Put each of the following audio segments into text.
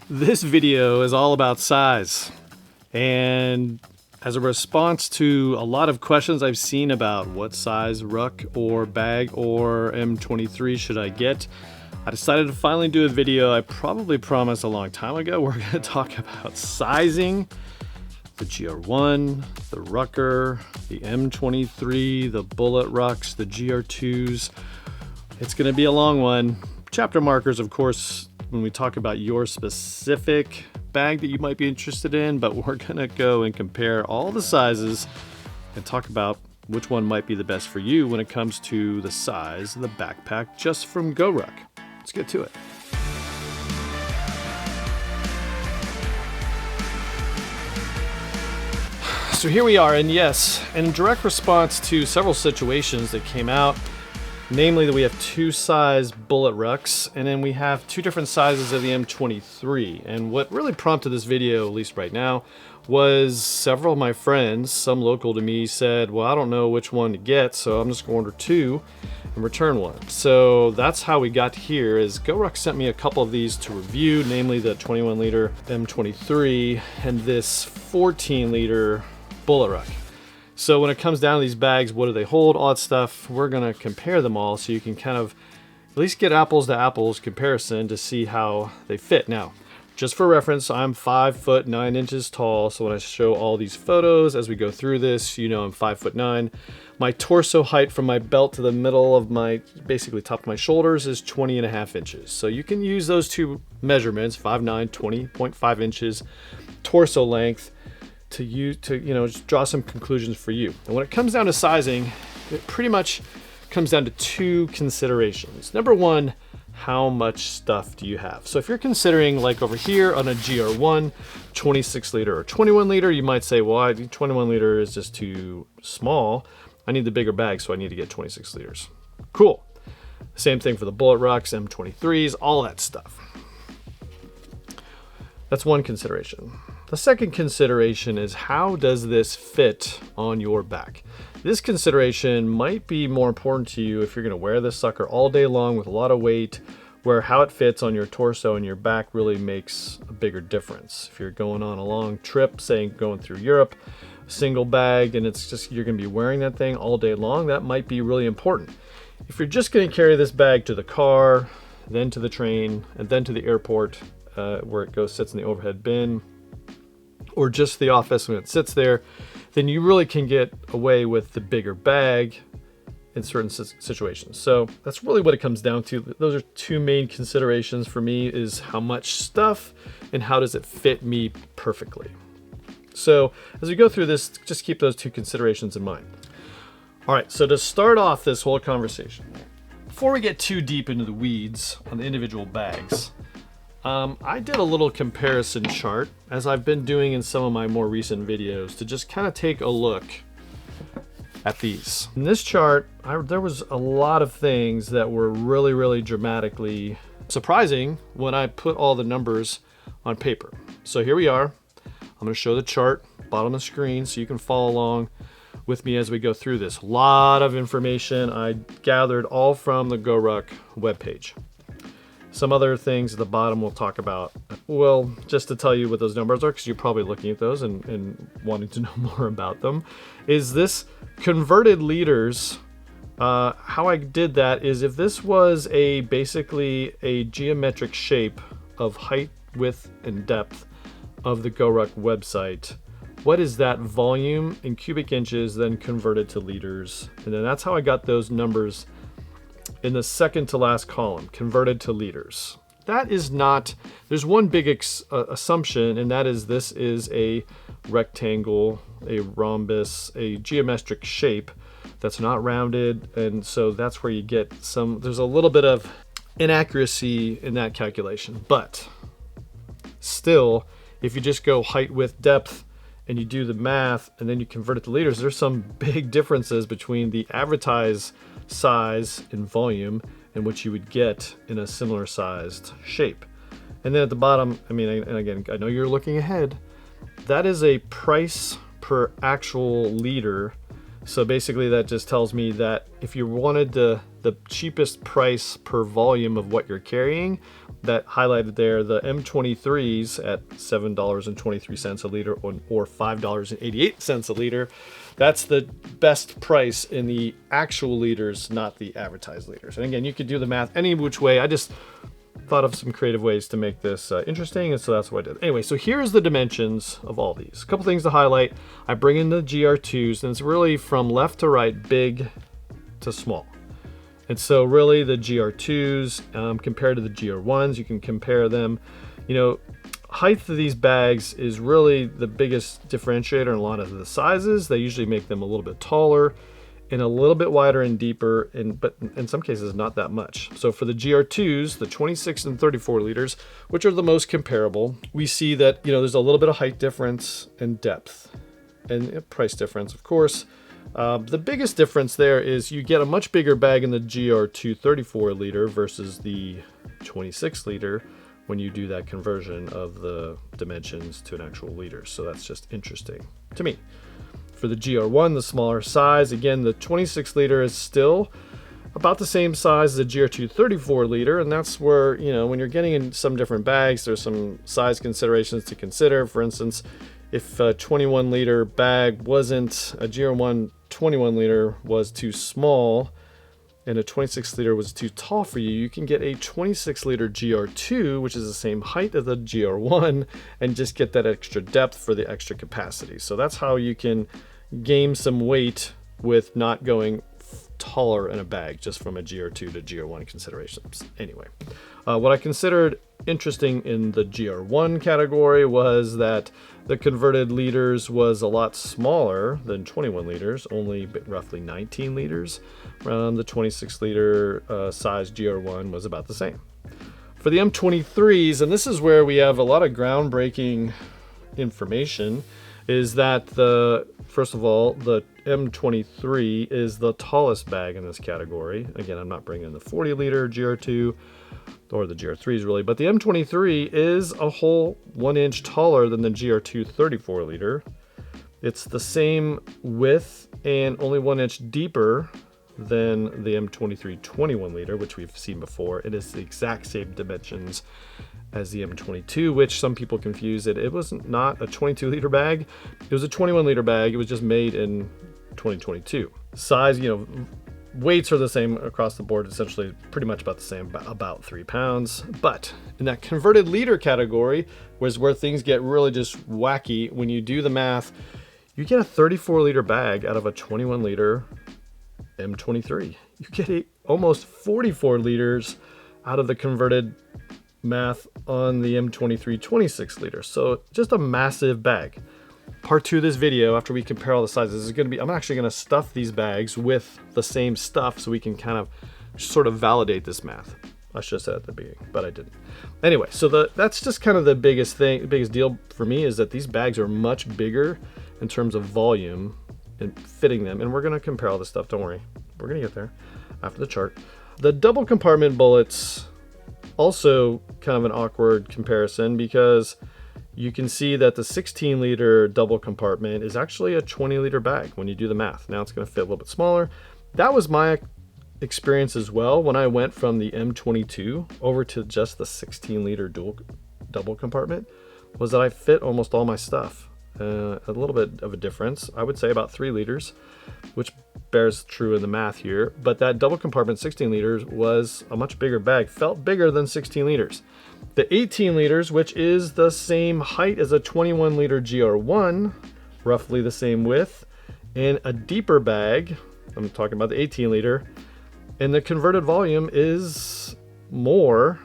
This video is all about size, and as a response to a lot of questions I've seen about what size ruck or bag or M23 should I get, I decided to finally do a video I probably promised a long time ago. We're going to talk about sizing the GR1, the Rucker, the M23, the Bullet Rucks, the GR2s. It's going to be a long one. Chapter markers, of course, when we talk about your specific bag that you might be interested in, but we're going to go and compare all the sizes and talk about which one might be the best for you when it comes to the size of the backpack just from GoRuck. Let's get to it. So here we are, and yes, in direct response to several situations that came out, namely that we have two size Bullet Rucks, and then we have two different sizes of the M23. And what really prompted this video, at least right now, was several of my friends, some local to me, said, well, I don't know which one to get, so I'm just going to order two and return one. So that's how we got here, is GoRuck sent me a couple of these to review, namely the 21 liter M23 and this 14 liter Bullet Ruck. So when it comes down to these bags, what do they hold, all that stuff, we're gonna compare them all so you can kind of at least get apples to apples comparison to see how they fit. Now, just for reference, I'm 5'9" tall, so when I show all these photos as we go through this, you know I'm 5'9". My torso height from my belt to the middle of my, basically top of my shoulders, is 20.5 inches. So you can use those two measurements, 5'9", 20.5 inches torso length, to just draw some conclusions for you. And when it comes down to sizing, it pretty much comes down to two considerations. Number one, how much stuff do you have? So if you're considering, like over here on a GR1, 26 liter or 21 liter, you might say, well, 21 liter is just too small. I need the bigger bag, so I need to get 26 liters. Cool. Same thing for the Bullet Rucks, M23s, all that stuff. That's one consideration. The second consideration is, how does this fit on your back? This consideration might be more important to you if you're gonna wear this sucker all day long with a lot of weight, where how it fits on your torso and your back really makes a bigger difference. If you're going on a long trip, say going through Europe, single bag, and it's just, you're gonna be wearing that thing all day long, that might be really important. If you're just gonna carry this bag to the car, then to the train, and then to the airport, where it goes, sits in the overhead bin, or just the office when it sits there, then you really can get away with the bigger bag in certain situations. So that's really what it comes down to. Those are two main considerations for me, is how much stuff and how does it fit me perfectly. So as we go through this, just keep those two considerations in mind. All right, so to start off this whole conversation, before we get too deep into the weeds on the individual bags, I did a little comparison chart, as I've been doing in some of my more recent videos, to just kind of take a look at these. In this chart, there was a lot of things that were really, really dramatically surprising when I put all the numbers on paper. So here we are. I'm going to show the chart, bottom of the screen, so you can follow along with me as we go through this. A lot of information I gathered all from the GoRuck webpage. Some other things at the bottom we'll talk about. Well, just to tell you what those numbers are, because you're probably looking at those and wanting to know more about them, is this converted liters. How I did that is, if this was basically a geometric shape of height, width, and depth of the GoRuck website, what is that volume in cubic inches then converted to liters? And then that's how I got those numbers in the second to last column, converted to liters. That is not, there's one big assumption, and that is this is a rectangle, a rhombus, a geometric shape that's not rounded, and so that's where you get there's a little bit of inaccuracy in that calculation. But still, if you just go height, width, depth, and you do the math, and then you convert it to liters, there's some big differences between the advertised size and volume and what you would get in a similar sized shape. And then at the bottom, and again, I know you're looking ahead, that is a price per actual liter. So basically that just tells me that if you wanted to the cheapest price per volume of what you're carrying, that highlighted there, the M23s at $7.23 a liter or $5.88 a liter. That's the best price in the actual liters, not the advertised liters. And again, you could do the math any which way. I just thought of some creative ways to make this interesting, and so that's what I did. Anyway, so here's the dimensions of all these. A couple things to highlight. I bring in the GR2s, and it's really from left to right, big to small. And so really the GR2s compared to the GR1s, you can compare them. You know, height of these bags is really the biggest differentiator in a lot of the sizes. They usually make them a little bit taller and a little bit wider and deeper, but in some cases not that much. So for the GR2s, the 26 and 34 liters, which are the most comparable, we see that, you know, there's a little bit of height difference and depth and price difference, of course. The biggest difference there is you get a much bigger bag in the GR2 34 liter versus the 26 liter when you do that conversion of the dimensions to an actual liter. So that's just interesting to me. For the GR1, the smaller size, again, the 26 liter is still about the same size as the GR2 34 liter, and that's where, you know, when you're getting in some different bags, there's some size considerations to consider. For instance, if a 21 liter bag wasn't, a GR1 21 liter was too small and a 26 liter was too tall for you, you can get a 26 liter GR2, which is the same height as the GR1, and just get that extra depth for the extra capacity. So that's how you can gain some weight with not going taller in a bag, just from a GR2 to GR1 considerations. Anyway, what I considered interesting in the GR1 category was that the converted liters was a lot smaller than 21 liters, only roughly 19 liters. The 26 liter size GR1 was about the same. For the M23s, and this is where we have a lot of groundbreaking information, is that first of all, the M23 is the tallest bag in this category. Again, I'm not bringing the 40 liter GR2 or the GR3s really, but the M23 is a whole 1 inch taller than the GR2 34 liter. It's the same width and only 1 inch deeper than the M23 21 liter, which we've seen before. It is the exact same dimensions as the M22, which some people confuse it. It was not a 22 liter bag. It was a 21 liter bag. It was just made in 2022. Size, you know, weights are the same across the board, essentially pretty much about the same, about 3 pounds. But in that converted liter category was where things get really just wacky. When you do the math, you get a 34 liter bag out of a 21 liter M23. You get almost 44 liters out of the converted math on the M23 26 liter. So just a massive bag. Part 2 of this video, after we compare all the sizes, is going to be, I'm actually going to stuff these bags with the same stuff so we can kind of sort of validate this math. I should have said at the beginning, but I didn't. Anyway, so that's just kind of the biggest deal for me, is that these bags are much bigger in terms of volume and fitting them. And we're going to compare all this stuff. Don't worry. We're going to get there after the chart. The double compartment bullets, also kind of an awkward comparison, because you can see that the 16 liter double compartment is actually a 20 liter bag when you do the math. Now it's going to fit a little bit smaller. That was my experience as well when I went from the M22 over to just the 16 liter double compartment, was that I fit almost all my stuff. A little bit of a difference, I would say about 3 liters, which bears true in the math here. But that double compartment 16 liters was a much bigger bag, felt bigger than 16 liters. The 18 liters, which is the same height as a 21 liter GR1, roughly the same width, and a deeper bag, I'm talking about the 18 liter, and the converted volume is more,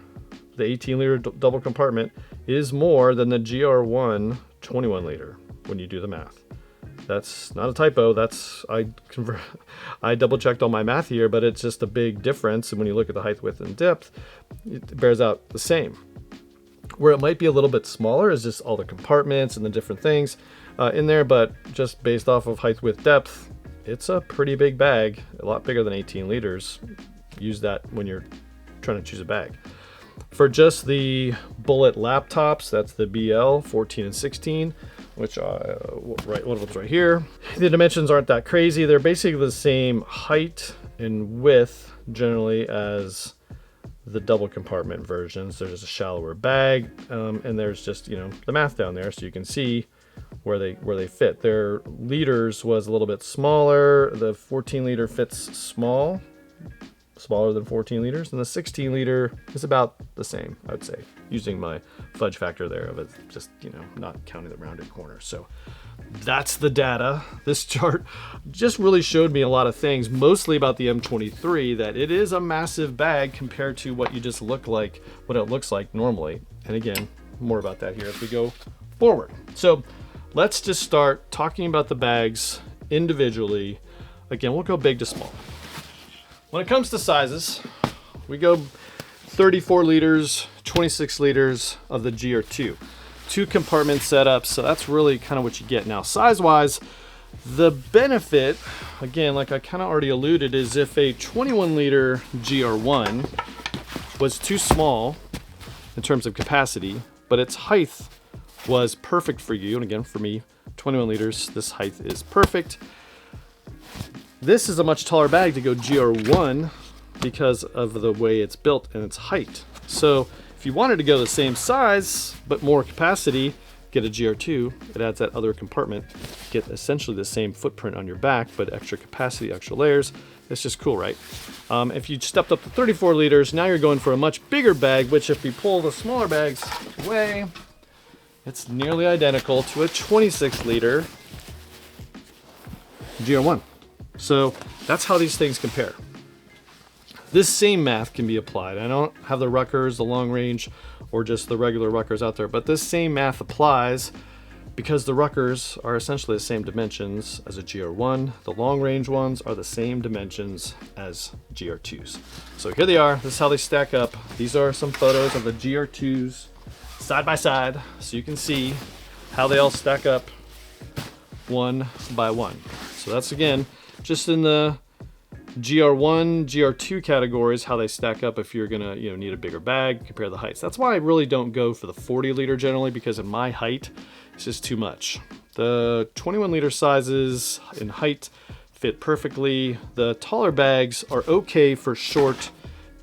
the 18 liter double compartment is more than the GR1 21 liter when you do the math. That's not a typo. I double checked all my math here, but it's just a big difference. And when you look at the height, width, and depth, it bears out the same. Where it might be a little bit smaller is just all the compartments and the different things in there, but just based off of height, width, depth, it's a pretty big bag, a lot bigger than 18 liters. Use that when you're trying to choose a bag. For just the bullet laptops, that's the BL 14 and 16, which one of them's right here. The dimensions aren't that crazy. They're basically the same height in width generally as the double compartment versions. There's a shallower bag, and there's just, you know, the math down there, so you can see where they fit. Their liters was a little bit smaller. The 14 liter fits smaller than 14 liters, and the 16 liter is about the same, I would say, using my fudge factor there of it, just, you know, not counting the rounded corners. So that's the data. This chart just really showed me a lot of things, mostly about the M23, that it is a massive bag compared to what it looks like normally. And again, more about that here as we go forward. So let's just start talking about the bags individually. Again, we'll go big to small. When it comes to sizes, we go 34 liters, 26 liters of the GR2. 2 compartment setups, so that's really kind of what you get. Now, size-wise, the benefit, again, like I kind of already alluded, is if a 21 liter GR1 was too small in terms of capacity, but its height was perfect for you, and again, for me, 21 liters, this height is perfect. This is a much taller bag to go GR1 because of the way it's built and its height. So if you wanted to go the same size but more capacity, get a GR2. It adds that other compartment, get essentially the same footprint on your back, but extra capacity, extra layers. It's just cool, right? If you stepped up to 34 liters, now you're going for a much bigger bag, which if we pull the smaller bags away, it's nearly identical to a 26 liter GR1. So that's how these things compare. This same math can be applied. I don't have the Ruckers, the long range, or just the regular Ruckers out there, but this same math applies because the Ruckers are essentially the same dimensions as a GR1. The long range ones are the same dimensions as GR2s. So here they are. This is how they stack up. These are some photos of the GR2s side by side, so you can see how they all stack up one by one. So that's, again, just in the GR1, GR2 categories, how they stack up if you're gonna, you know, need a bigger bag, compare the heights. That's why I really don't go for the 40 liter generally, because in my height, it's just too much. The 21 liter sizes in height fit perfectly. The taller bags are okay for short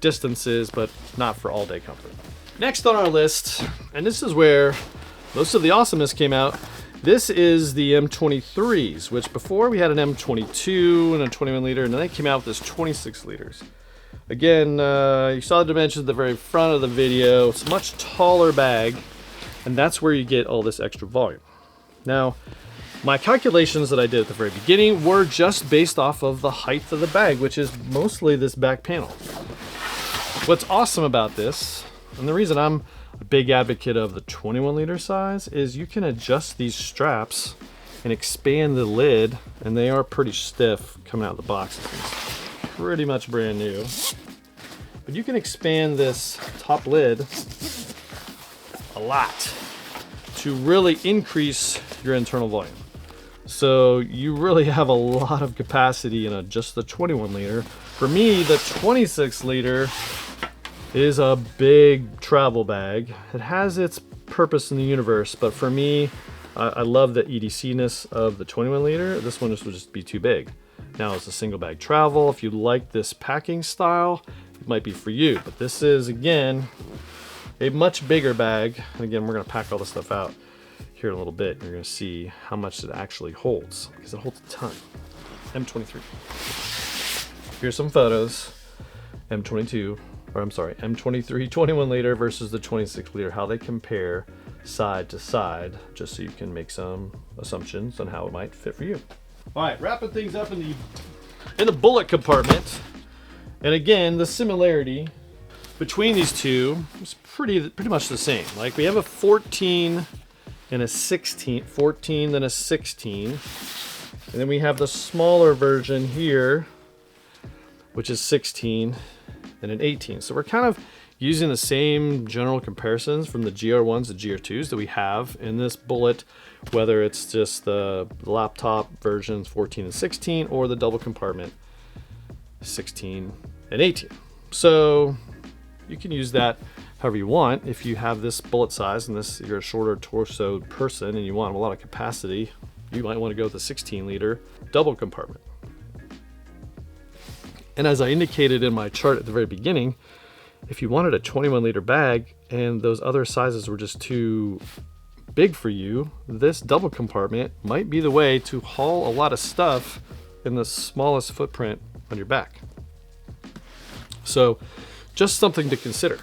distances, but not for all day comfort. Next on our list, and this is where most of the awesomeness came out, this is the M23s, which before we had an M22 and a 21 liter, and then they came out with this 26 liters. Again, you saw the dimensions at the very front of the video. It's a much taller bag, and that's where you get all this extra volume. Now, my calculations that I did at the very beginning were just based off of the height of the bag, which is mostly this back panel. What's awesome about this, and the reason I'm a big advocate of the 21 liter size, is you can adjust these straps and expand the lid, and they are pretty stiff coming out of the box. It's pretty much brand new. But you can expand this top lid a lot to really increase your internal volume. So you really have a lot of capacity in just the 21 liter. For me, the 26 liter is a big travel bag. It has its purpose in the universe, but for me, I love the EDC-ness of the 21 liter. This one would just be too big. Now it's a single bag travel. If you like this packing style, it might be for you, but this is, again, a much bigger bag. And again, we're gonna pack all this stuff out here in a little bit. You're gonna see how much it actually holds, because it holds a ton. M23. Here's some photos. M23 21 liter versus the 26 liter, how they compare side to side, just so you can make some assumptions on how it might fit for you. All right, wrapping things up in the bullet compartment. And again, the similarity between these two is pretty much the same. Like, we have a 14 and a 16, 14 then a 16. And then we have the smaller version here, which is 16 and an 18. So we're kind of using the same general comparisons from the GR1s to GR2s that we have in this bullet, whether it's just the laptop versions 14 and 16 or the double compartment 16 and 18. So you can use that however you want. If you have this bullet size and you're a shorter torsoed person and you want a lot of capacity, you might want to go with the 16 liter double compartment. And as I indicated in my chart at the very beginning, if you wanted a 21 liter bag and those other sizes were just too big for you, this double compartment might be the way to haul a lot of stuff in the smallest footprint on your back. So just something to consider.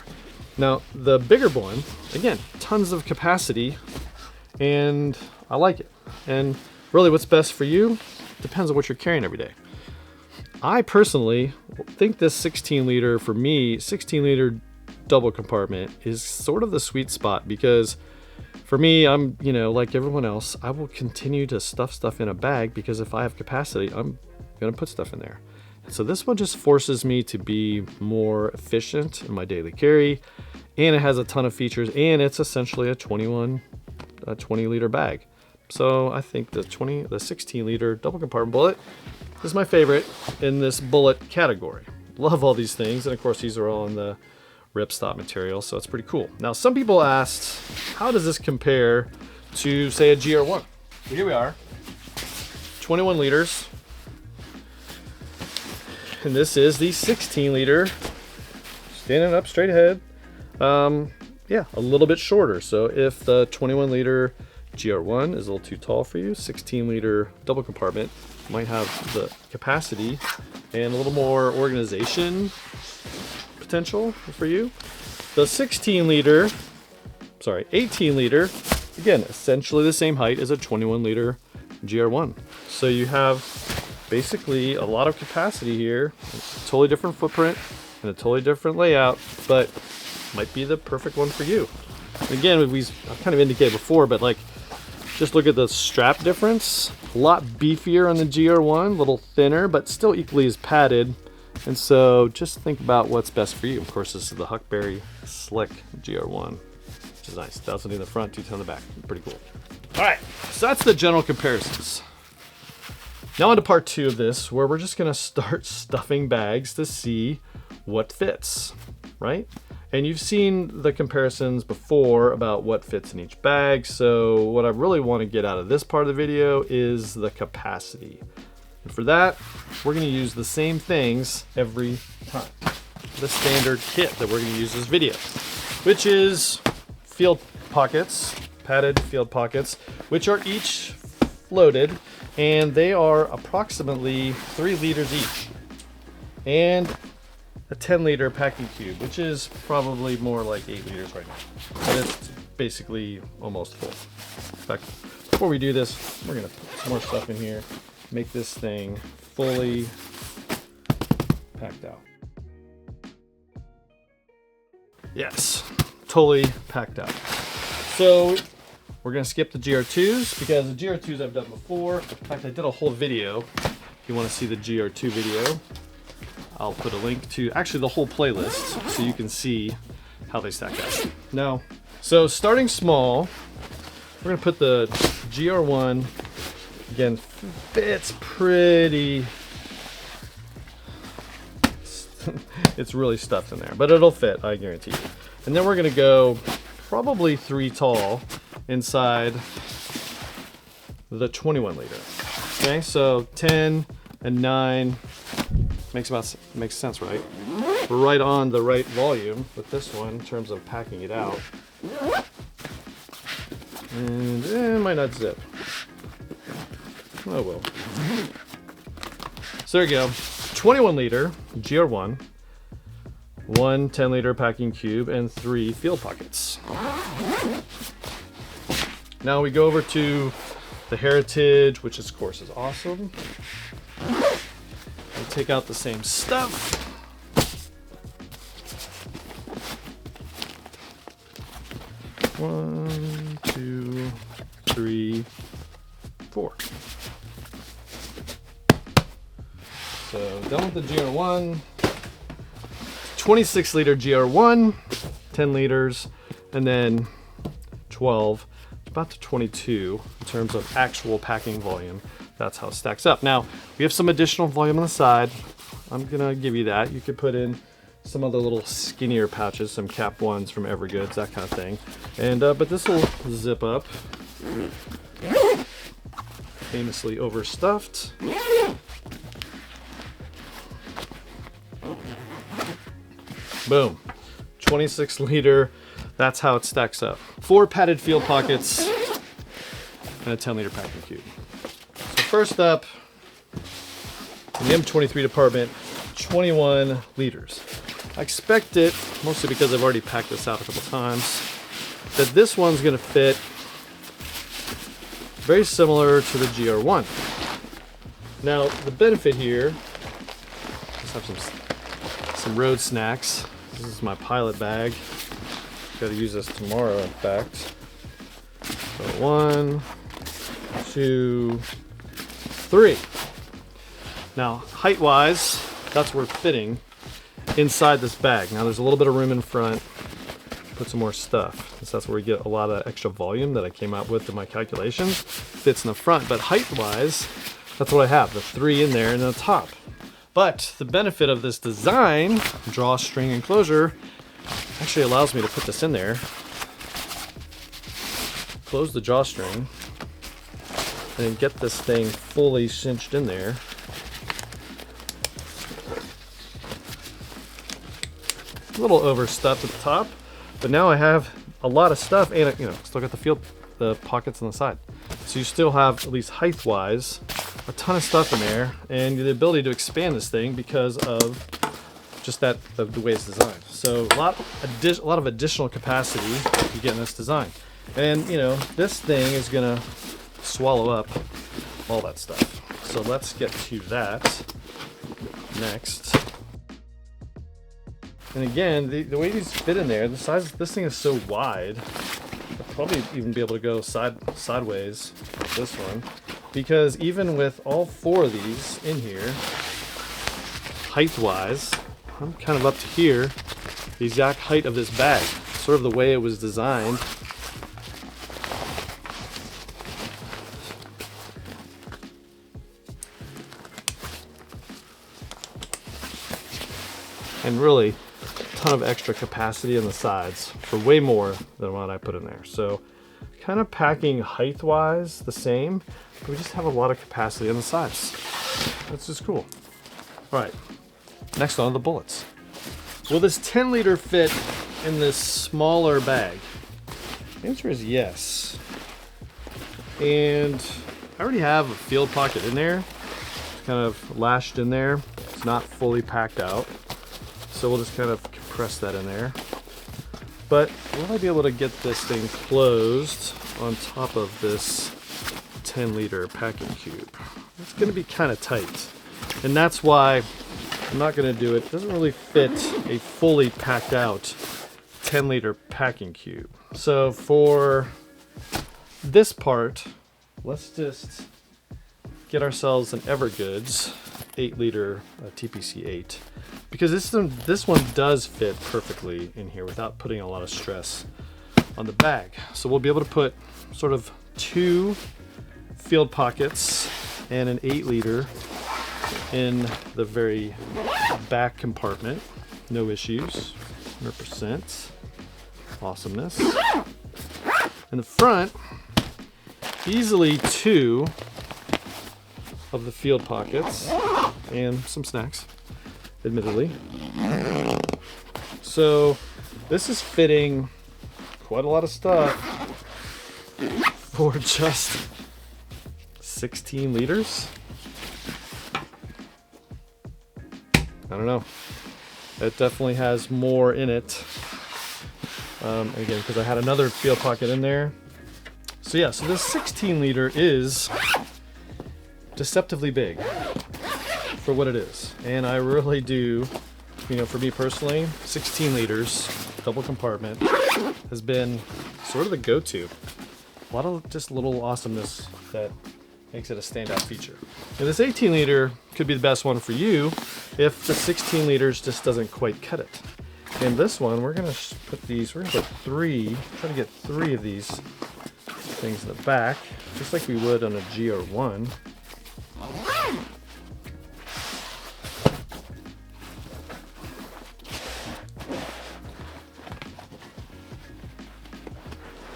Now the bigger one, again, tons of capacity, and I like it. And really what's best for you depends on what you're carrying every day. I personally think this 16 liter, for me, 16 liter double compartment is sort of the sweet spot, because for me, I'm, like everyone else, I will continue to stuff stuff in a bag, because if I have capacity, I'm going to put stuff in there. And so this one just forces me to be more efficient in my daily carry, and it has a ton of features, and it's essentially a 20 liter bag. So I think the 16 liter double compartment bullet is my favorite in this bullet category. Love all these things, and of course these are all in the ripstop material, so it's pretty cool. Now some people asked, how does this compare to, say, a GR1? Well, here we are, 21 liters, and this is the 16 liter, standing up straight ahead. Yeah, a little bit shorter. So if the 21 liter GR1 is a little too tall for you, 16 liter double compartment might have the capacity and a little more organization potential for you. The 18 liter, again, essentially the same height as a 21 liter GR1. So you have basically a lot of capacity here, a totally different footprint and a totally different layout, but might be the perfect one for you. And again, I've kind of indicated before, but like, just look at the strap difference. A lot beefier on the GR1, a little thinner, but still equally as padded. And so just think about what's best for you. Of course, this is the Huckberry Slick GR1, which is nice. 1,000 in the front, 210 in the back. Pretty cool. All right, so that's the general comparisons. Now on to part 2 of this, where we're just gonna start stuffing bags to see what fits, right? And you've seen the comparisons before about what fits in each bag. So what I really want to get out of this part of the video is the capacity. And for that, we're going to use the same things every time. The standard kit that we're going to use this video, which is field pockets, padded field pockets, which are each loaded, and they are approximately 3 liters each. And a 10 liter packing cube, which is probably more like 8 liters right now. But it's basically almost full. In fact, before we do this, we're gonna put some more stuff in here, make this thing fully packed out. Yes, totally packed out. So we're gonna skip the GR2s, because the GR2s I've done before. In fact, I did a whole video. If you wanna see the GR2 video, I'll put a link to actually the whole playlist so you can see how they stack up. Now, so starting small, we're gonna put the GR1, again, fits pretty, it's really stuffed in there, but it'll fit, I guarantee you. And then we're gonna go probably 3 tall inside the 21 liter. Okay, so 10 and 9, makes sense, right? We're right on the right volume with this one in terms of packing it out. And it might not zip. Oh well. So there you go. 21 liter GR1, 1 10 liter packing cube, and 3 field pockets. Now we go over to the Heritage, which of course is awesome. We'll take out the same stuff. One, 2, 3, 4. So done with the GR1. 26 liter GR1, 10 liters, and then 12, about to 22 in terms of actual packing volume. That's how it stacks up. Now, we have some additional volume on the side. I'm gonna give you that. You could put in some other little skinnier pouches, some Cap Ones from Evergoods, that kind of thing. And but this will zip up. Famously overstuffed. Boom. 26 liter. That's how it stacks up. 4 padded field pockets and a 10 liter packing cube. So first up, in the M23 department, 21 liters. I expect it, mostly because I've already packed this out a couple times, that this one's gonna fit very similar to the GR1. Now, the benefit here, let's have some road snacks. This is my pilot bag. Got to use this tomorrow, in fact. So 1, 2, 3. Now, height-wise, that's where it's fitting inside this bag. Now, there's a little bit of room in front. Put some more stuff. So that's where we get a lot of extra volume that I came out with in my calculations. Fits in the front, but height-wise, that's what I have. The 3 in there and the top. But the benefit of this design, drawstring enclosure, actually allows me to put this in there, close the drawstring, and get this thing fully cinched in there. A little overstuffed at the top, but now I have a lot of stuff, and still got the pockets on the side. So you still have, at least height-wise, a ton of stuff in there, and the ability to expand this thing because of just the way it's designed. So a lot of additional capacity you get in this design. And this thing is gonna swallow up all that stuff. So let's get to that next. And again, the way these fit in there, the size of this thing is so wide, I'll probably even be able to go sideways with this one, because even with all 4 of these in here, height-wise, I'm kind of up to here, the exact height of this bag, sort of the way it was designed. And really, a ton of extra capacity on the sides for way more than what I put in there. So kind of packing height-wise the same, but we just have a lot of capacity on the sides. That's just cool. All right, next on the bullets. Will this 10 liter fit in this smaller bag? The answer is yes. And I already have a field pocket in there. It's kind of lashed in there. It's not fully packed out. So we'll just kind of compress that in there. But will I be able to get this thing closed on top of this 10 liter packing cube? It's gonna be kind of tight. And that's why I'm not gonna do it. It doesn't really fit a fully packed out 10 liter packing cube. So for this part, let's just get ourselves an Evergoods 8 liter TPC 8, because this one does fit perfectly in here without putting a lot of stress on the bag. So we'll be able to put sort of 2 field pockets and an 8 liter in the very back compartment. No issues, 100%. Awesomeness. In the front, easily 2 of the field pockets and some snacks, admittedly. So this is fitting quite a lot of stuff for just 16 liters. I don't know. It definitely has more in it. Again, because I had another field pocket in there. So yeah, so this 16 liter is deceptively big for what it is. And I really do, for me personally, 16 liters, double compartment, has been sort of the go-to. A lot of just little awesomeness that makes it a standout feature. And this 18 liter could be the best one for you if the 16 liters just doesn't quite cut it. And this one, we're gonna put 3, try to get 3 of these things in the back, just like we would on a GR1.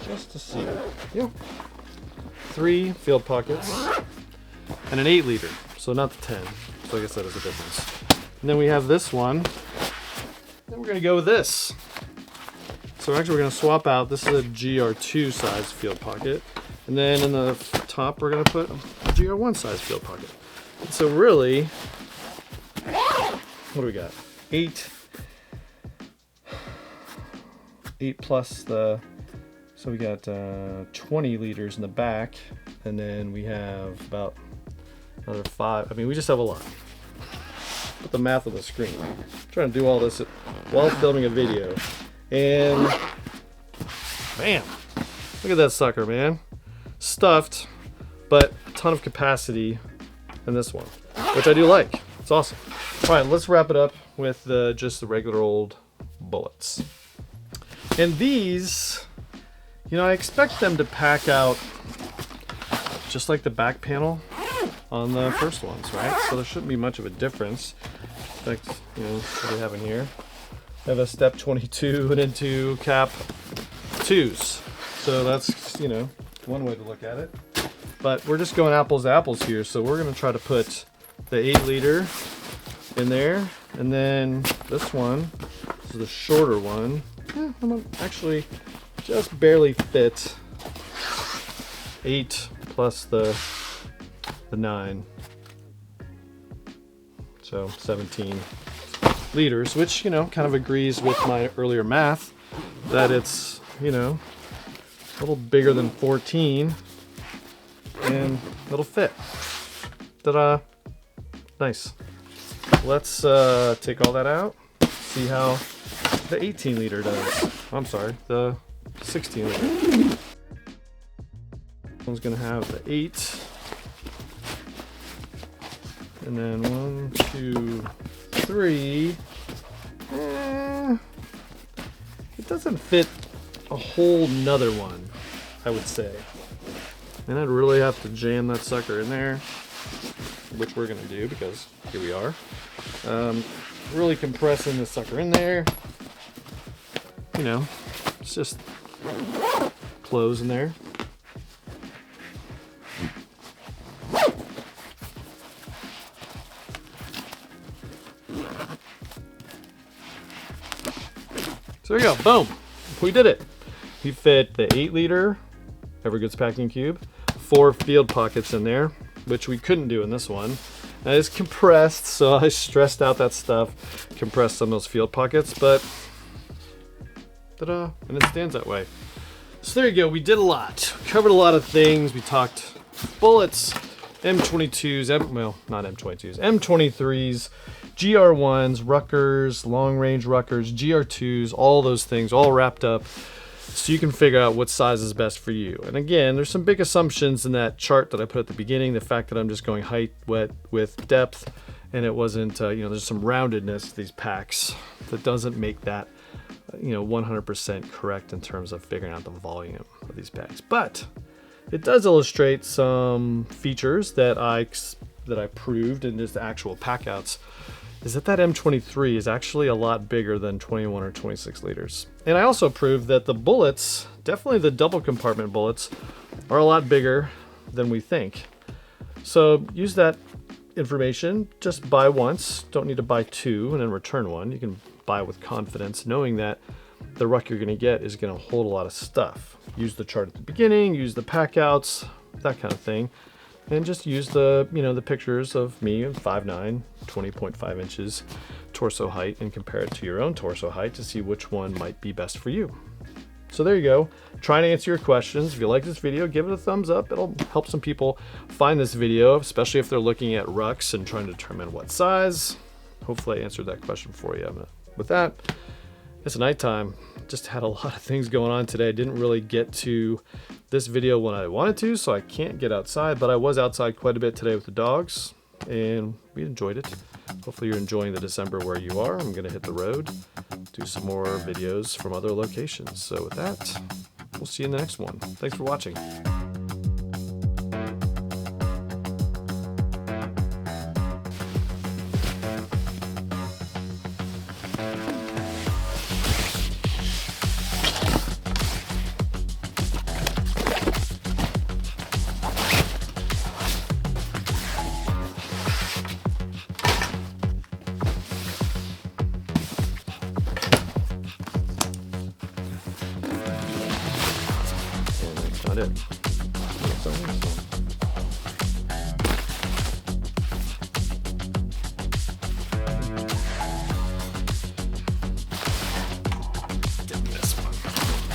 Just to see. Yeah. 3 field pockets and an 8 liter, so not the 10. So I guess that is a difference. And then we have this one that we're gonna go with this. So actually we're gonna swap out, this is a GR2 size field pocket. And then in the top, we're gonna put a GR1 size field pocket. And so really, what do we got? 8 plus the, so we got 20 liters in the back, and then we have about another 5. I mean, we just have a lot. Put the math on the screen. I'm trying to do all this while filming a video. And bam, look at that sucker, man. Stuffed, but a ton of capacity in this one, which I do like. It's awesome. All right, let's wrap it up with just the regular old bullets. And these, you know, I expect them to pack out just like the back panel on the first ones, right? So there shouldn't be much of a difference. In fact, you know, what do we have in here? I have a step 22 and into cap 2s. So that's, you know, one way to look at it. But we're just going apples to apples here. So we're going to try to put the 8 liter in there. And then this one, this is the shorter one. I'm gonna actually just barely fit 8 plus the 9. So 17 liters, which, you know, kind of agrees with my earlier math that it's, you know, a little bigger than 14 and it'll fit. Ta-da! Nice. Let's take all that out, see how the 18 liter does. I'm sorry, the 16 liter. This one's gonna have the 8. And then 1, 2, 3. It doesn't fit a whole nother one, I would say. And I'd really have to jam that sucker in there, which we're gonna do because here we are. Really compressing the sucker in there. You know, it's just close in there. So there you go, boom, we did it. We fit the 8 liter Evergoods packing cube, 4 field pockets in there, which we couldn't do in this one. And it's compressed, so I stressed out that stuff, compressed some of those field pockets, but ta-da, and it stands that way. So there you go, we did a lot. We covered a lot of things. We talked bullets, M22s, well, not M22s, M23s, GR1s, Ruckers, long range Ruckers, GR2s, all those things all wrapped up so you can figure out what size is best for you. And again, there's some big assumptions in that chart that I put at the beginning, the fact that I'm just going height, width, depth, and it wasn't, you know, there's some roundedness to these packs that doesn't make that, you know, 100% correct in terms of figuring out the volume of these packs. But it does illustrate some features that I proved in just the actual pack outs, is that M23 is actually a lot bigger than 21 or 26 liters. And I also proved that the bullets, definitely the double compartment bullets, are a lot bigger than we think. So use that information, just buy once, don't need to buy 2 and then return 1. You can buy with confidence, knowing that the ruck you're gonna get is gonna hold a lot of stuff. Use the chart at the beginning, use the pack outs, that kind of thing. And just use the, you know, the pictures of me at 5'9", 20.5 inches torso height and compare it to your own torso height to see which one might be best for you. So there you go. Try to answer your questions. If you like this video, give it a thumbs up. It'll help some people find this video, especially if they're looking at rucks and trying to determine what size. Hopefully I answered that question for you. With that, it's nighttime. Just had a lot of things going on today. I didn't really get to this video when I wanted to, so I can't get outside, but I was outside quite a bit today with the dogs and we enjoyed it. Hopefully you're enjoying the December where you are. I'm gonna hit the road, do some more videos from other locations. So with that, we'll see you in the next one. Thanks for watching. not it.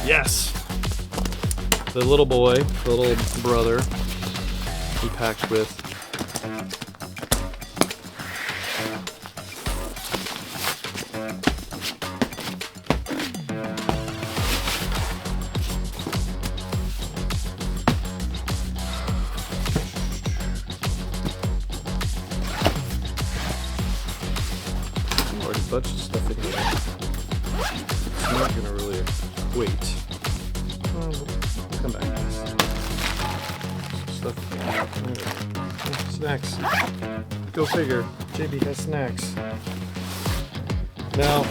Yes! The little boy, the little brother, he packed with. Already a bunch of stuff in here. It's not gonna really wait. We'll come back to this. Stuff. Snacks. Go figure. JB has snacks. Now,